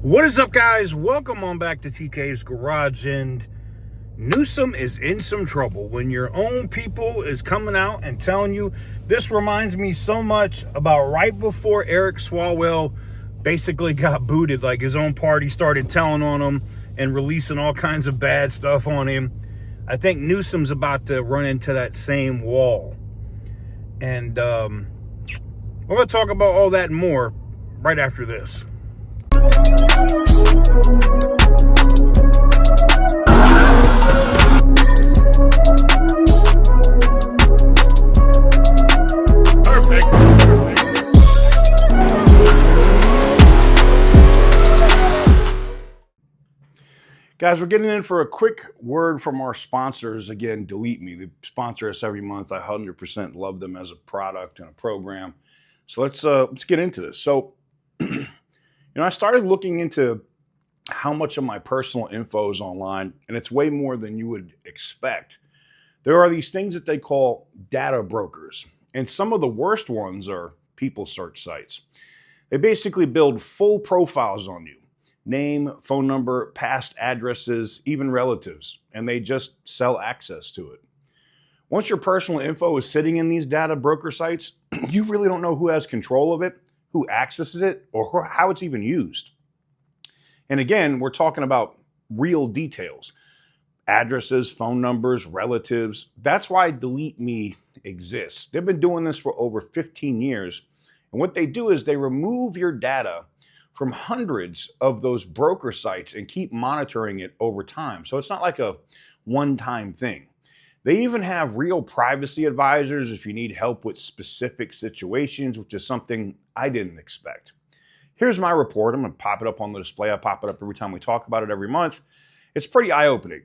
What is up, guys? Welcome on back to TK's Garage. And Newsom is in some trouble when your own people is coming out and telling you. This reminds me so much about right before Eric Swalwell basically got booted, like his own party started telling on him and releasing all kinds of bad stuff on him. I think Newsom's about to run into that same wall. And we're going to talk about all that and more right after this. Guys, we're getting in for a quick word from our sponsors. Again, Delete Me. They sponsor us every month. I 100% love them as a product and a program. So let's get into this. So, I started looking into how much of my personal info is online, and it's way more than you would expect. There are these things that they call data brokers, and some of the worst ones are people search sites. They basically build full profiles on you. Name, phone number, past addresses, even relatives, and they just sell access to it. Once your personal info is sitting in these data broker sites, you really don't know who has control of it, who accesses it, or how it's even used. And again, we're talking about real details. Addresses, phone numbers, relatives. That's why Delete Me exists. They've been doing this for over 15 years. And what they do is they remove your data from hundreds of those broker sites and keep monitoring it over time. So it's not like a one-time thing. They even have real privacy advisors if you need help with specific situations, which is something I didn't expect. Here's my report. I'm going to pop it up on the display. I pop it up every time we talk about it every month. It's pretty eye-opening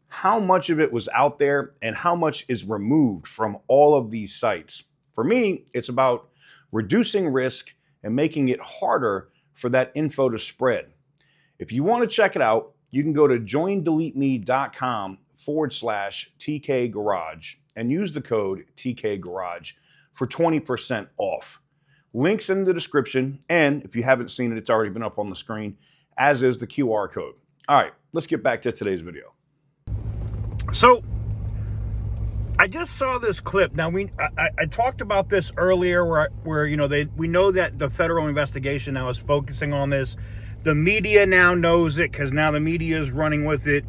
how much of it was out there and how much is removed from all of these sites. For me, it's about reducing risk and making it harder for that info to spread. If you want to check it out, you can go to joindeleteme.com/TK Garage and use the code TK Garage for 20% off. Links in the description, and if you haven't seen it, it's already been up on the screen, as is the QR code. All right, let's get back to today's video. So, I just saw this clip. Now, I talked about this earlier where we know that the federal investigation now is focusing on this. The media now knows it because now the media is running with it.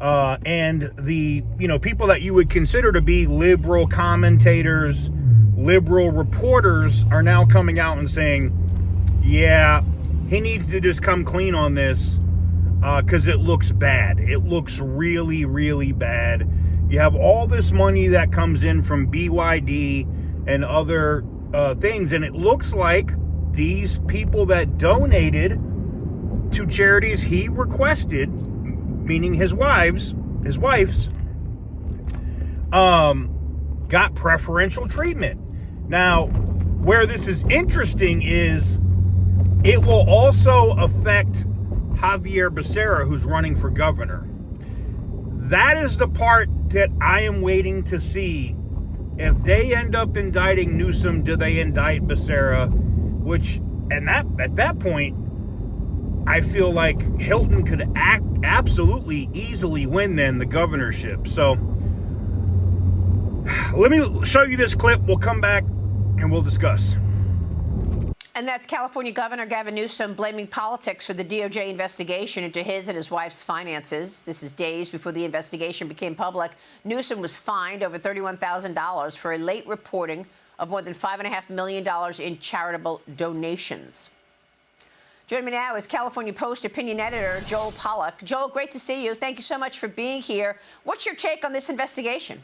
And the people that you would consider to be liberal commentators, liberal reporters are now coming out and saying, yeah, he needs to just come clean on this because it looks bad. It looks really, really bad. You have all this money that comes in from BYD and other things, and it looks like these people that donated to charities he requested, meaning his wife's, got preferential treatment. Now, where this is interesting is it will also affect Javier Becerra, who's running for governor. That is the part that I am waiting to see. If they end up indicting Newsom, do they indict Becerra? At that point, I feel like Hilton could absolutely easily win then the governorship. So let me show you this clip. We'll come back and we'll discuss. And that's California Governor Gavin Newsom blaming politics for the DOJ investigation into his and his wife's finances. This is days before the investigation became public. Newsom was fined over $31,000 for a late reporting of more than $5.5 million in charitable donations. Joining me now is California Post opinion editor Joel Pollack. Joel, great to see you. Thank you so much for being here. What's your take on this investigation?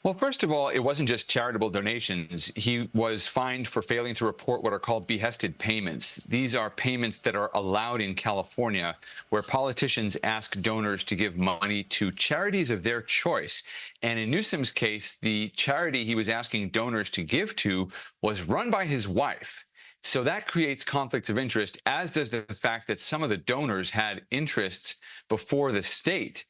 Well, first of all, it wasn't just charitable donations. He was fined for failing to report what are called behested payments. These are payments that are allowed in California where politicians ask donors to give money to charities of their choice. And in Newsom's case, the charity he was asking donors to give to was run by his wife. So that creates conflicts of interest, as does the fact that some of the donors had interests before the state.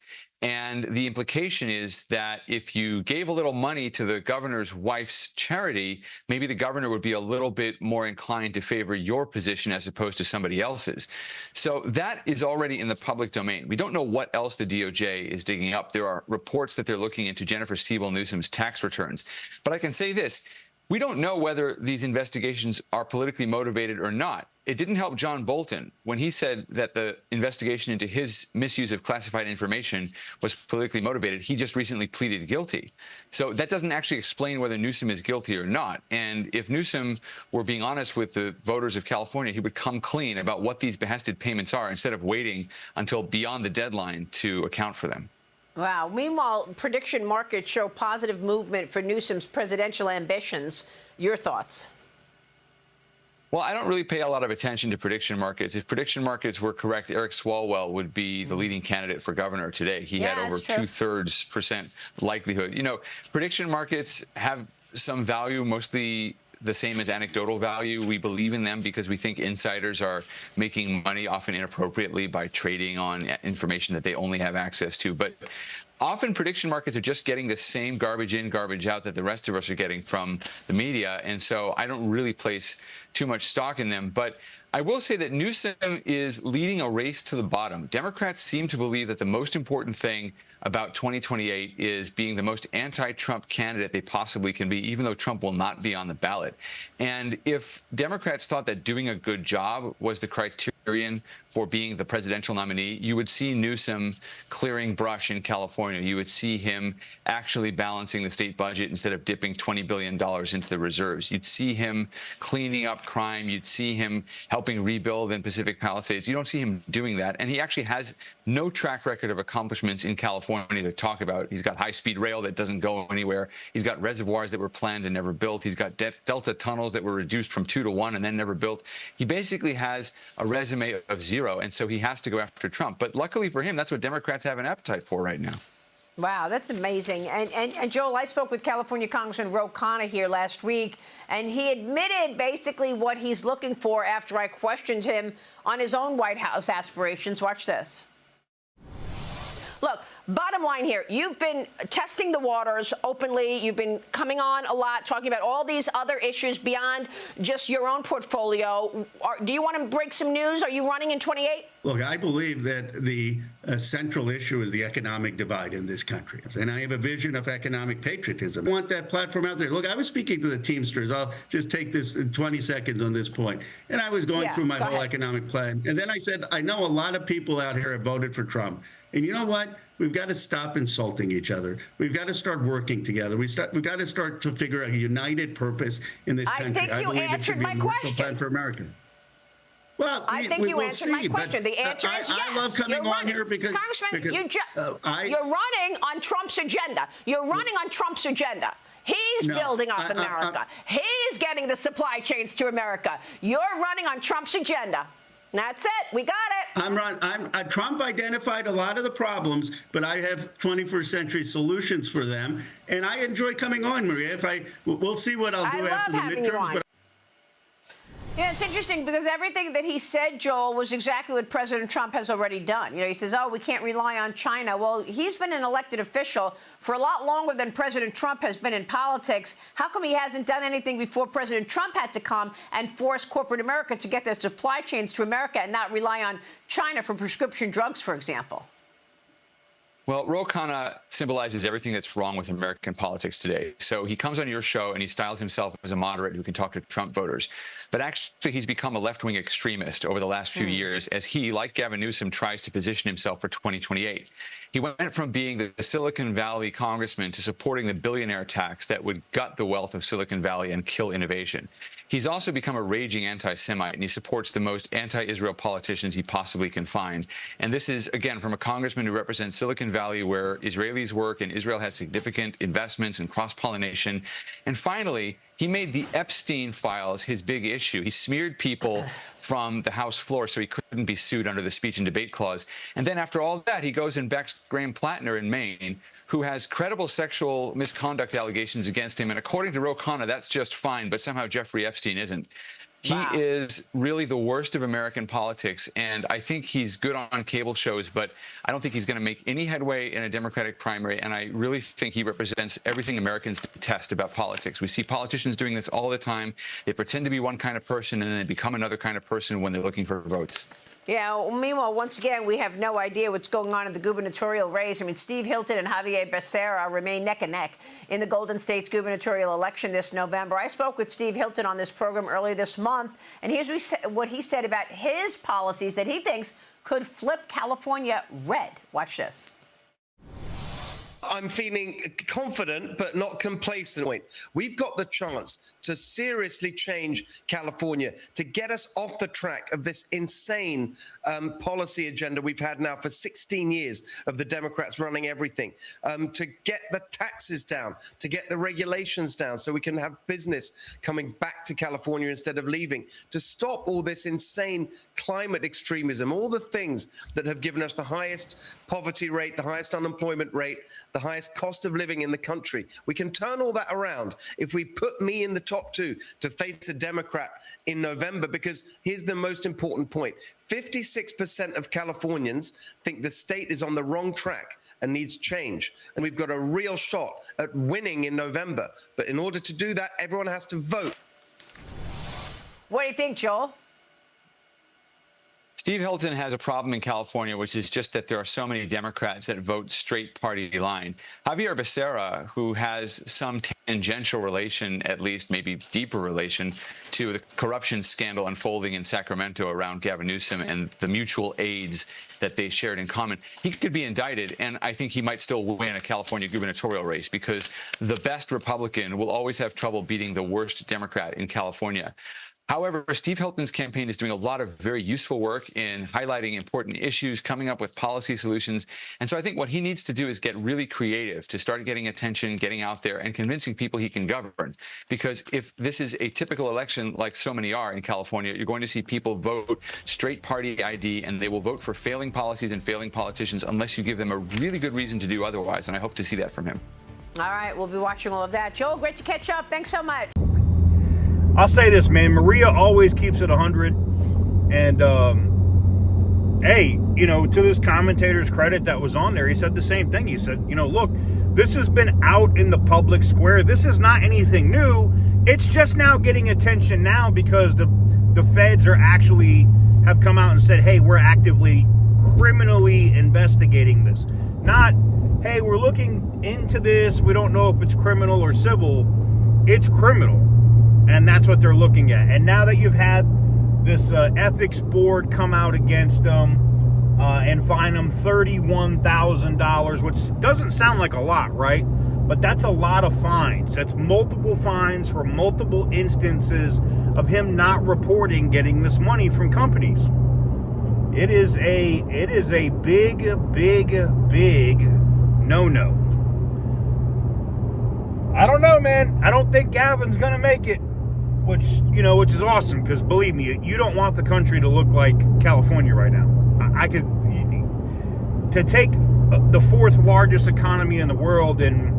And the implication is that if you gave a little money to the governor's wife's charity, maybe the governor would be a little bit more inclined to favor your position as opposed to somebody else's. So that is already in the public domain. We don't know what else the DOJ is digging up. There are reports that they're looking into Jennifer Newsom's tax returns. But I can say this. We don't know whether these investigations are politically motivated or not. It didn't help John Bolton when he said that the investigation into his misuse of classified information was politically motivated. He just recently pleaded guilty. So that doesn't actually explain whether Newsom is guilty or not. And if Newsom were being honest with the voters of California, he would come clean about what these behested payments are instead of waiting until beyond the deadline to account for them. Wow. Meanwhile, prediction markets show positive movement for Newsom's presidential ambitions. Your thoughts? Well, I don't really pay a lot of attention to prediction markets. If prediction markets were correct, Eric Swalwell would be the leading candidate for governor today. He had over 2/3% likelihood. You know, prediction markets have some value, mostly the same as anecdotal value. We believe in them because we think insiders are making money, often inappropriately, by trading on information that they only have access to. But often prediction markets are just getting the same garbage in, garbage out that the rest of us are getting from the media. And so I don't really place too much stock in them. But I will say that Newsom is leading a race to the bottom. Democrats seem to believe that the most important thing about 2028 is being the most anti-Trump candidate they possibly can be, even though Trump will not be on the ballot. And if Democrats thought that doing a good job was the criterion for being the presidential nominee, you would see Newsom clearing brush in California. You would see him actually balancing the state budget instead of dipping $20 billion into the reserves. You'd see him cleaning up crime. You'd see him helping rebuild in Pacific Palisades. You don't see him doing that. And he actually has no track record of accomplishments in California to talk about. He's got high-speed rail that doesn't go anywhere. He's got reservoirs that were planned and never built. He's got delta tunnels that were reduced from 2 to 1 and then never built. He basically has a resume of zero, and so he has to go after Trump. But luckily for him, that's what Democrats have an appetite for right now. Wow, that's amazing. And Joel, I spoke with California Congressman Ro Khanna here last week, and he admitted basically what he's looking for after I questioned him on his own White House aspirations. Watch this. Look, bottom line here, you've been testing the waters openly. You've been coming on a lot, talking about all these other issues beyond just your own portfolio. Do you want to break some news? Are you running in 28? Look, I believe that the central issue is the economic divide in this country. And I have a vision of economic patriotism. I want that platform out there. Look, I was speaking to the Teamsters. I'll just take this 20 seconds on this point. And I was going through my whole economic plan. And then I said, I know a lot of people out here have voted for Trump. And you know what? We've got to stop insulting each other. We've got to start working together. We've got to start to figure out a united purpose in this country. I think you answered my question. Plan for America. Well, I think you answered my question. The answer is yes. I love coming on here because, Congressman, you're running on Trump's agenda. You're running on Trump's agenda. He's building up America. He's getting the supply chains to America. You're running on Trump's agenda. That's it. We got it. Trump identified a lot of the problems, but I have 21st century solutions for them. And I enjoy coming on, Maria. We'll see what I'll do after the midterms. Yeah, it's interesting because everything that he said, Joel, was exactly what President Trump has already done. You know, he says, oh, we can't rely on China. Well, he's been an elected official for a lot longer than President Trump has been in politics. How come he hasn't done anything before President Trump had to come and force corporate America to get their supply chains to America and not rely on China for prescription drugs, for example? Well, Ro Khanna symbolizes everything that's wrong with American politics today. So he comes on your show and he styles himself as a moderate who can talk to Trump voters. But actually, he's become a left-wing extremist over the last few years as he, like Gavin Newsom, tries to position himself for 2028. He went from being the Silicon Valley congressman to supporting the billionaire tax that would gut the wealth of Silicon Valley and kill innovation. He's also become a raging anti-Semite, and he supports the most anti-Israel politicians he possibly can find. And this is, again, from a congressman who represents Silicon Valley, where Israelis work and Israel has significant investments and cross-pollination. And finally, he made the Epstein files his big issue. He smeared people from the House floor so he couldn't be sued under the speech and debate clause. And then after all that, he goes and backs Graham Plattner in Maine, who has credible sexual misconduct allegations against him. And according to Ro Khanna, that's just fine, but somehow Jeffrey Epstein isn't. He Wow. is really the worst of American politics, and I think he's good on cable shows, but I don't think he's going to make any headway in a Democratic primary, and I really think he represents everything Americans detest about politics. We see politicians doing this all the time. They pretend to be one kind of person, and then they become another kind of person when they're looking for votes. Yeah, well, meanwhile, once again, we have no idea what's going on in the gubernatorial race. I mean, Steve Hilton and Javier Becerra remain neck and neck in the Golden State's gubernatorial election this November. I spoke with Steve Hilton on this program earlier this month, and here's what he said about his policies that he thinks could flip California red. Watch this. I'm feeling confident but not complacent. We've got the chance to seriously change California, to get us off the track of this insane policy agenda we've had now for 16 years of the Democrats running everything, to get the taxes down, to get the regulations down so we can have business coming back to California instead of leaving, to stop all this insane climate extremism, all the things that have given us the highest poverty rate, the highest unemployment rate, the highest cost of living in the country. We can turn all that around if we put me in the top two to face a Democrat in November, because here's the most important point. 56% of Californians think the state is on the wrong track and needs change. And we've got a real shot at winning in November. But in order to do that, everyone has to vote. What do you think, Joel? Steve Hilton has a problem in California, which is just that there are so many Democrats that vote straight party line. Javier Becerra, who has some tangential relation, at least maybe deeper relation, to the corruption scandal unfolding in Sacramento around Gavin Newsom and the mutual aids that they shared in common, he could be indicted, and I think he might still win a California gubernatorial race, because the best Republican will always have trouble beating the worst Democrat in California. However, Steve Hilton's campaign is doing a lot of very useful work in highlighting important issues, coming up with policy solutions. And so I think what he needs to do is get really creative to start getting attention, getting out there, and convincing people he can govern. Because if this is a typical election, like so many are in California, you're going to see people vote straight party ID, and they will vote for failing policies and failing politicians unless you give them a really good reason to do otherwise. And I hope to see that from him. All right, we'll be watching all of that. Joel, great to catch up. Thanks so much. I'll say this, man. Maria always keeps it 100. And, hey, you know, to this commentator's credit that was on there, he said the same thing. He said, you know, look, this has been out in the public square. This is not anything new. It's just now getting attention now because the feds are actually have come out and said, hey, we're actively criminally investigating this. Not, hey, we're looking into this. We don't know if it's criminal or civil. It's criminal. And that's what they're looking at. And now that you've had this ethics board come out against them and fine them $31,000, which doesn't sound like a lot, right? But that's a lot of fines. That's multiple fines for multiple instances of him not reporting getting this money from companies. It is a big no-no. I don't know, man. I don't think Gavin's gonna make it. Which is awesome, because believe me, you don't want the country to look like California right now. To take the fourth largest economy in the world and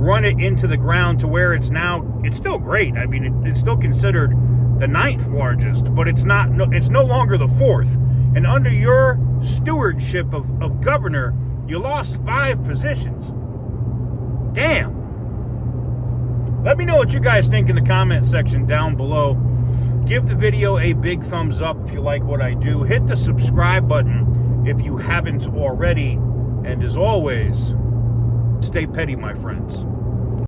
run it into the ground to where it's still great. I mean, it's still considered the 9th largest, but it's no longer the 4th. And under your stewardship of governor, you lost 5 positions. Damn. Let me know what you guys think in the comment section down below. Give the video a big thumbs up if you like what I do. Hit the subscribe button if you haven't already. And as always, stay petty, my friends.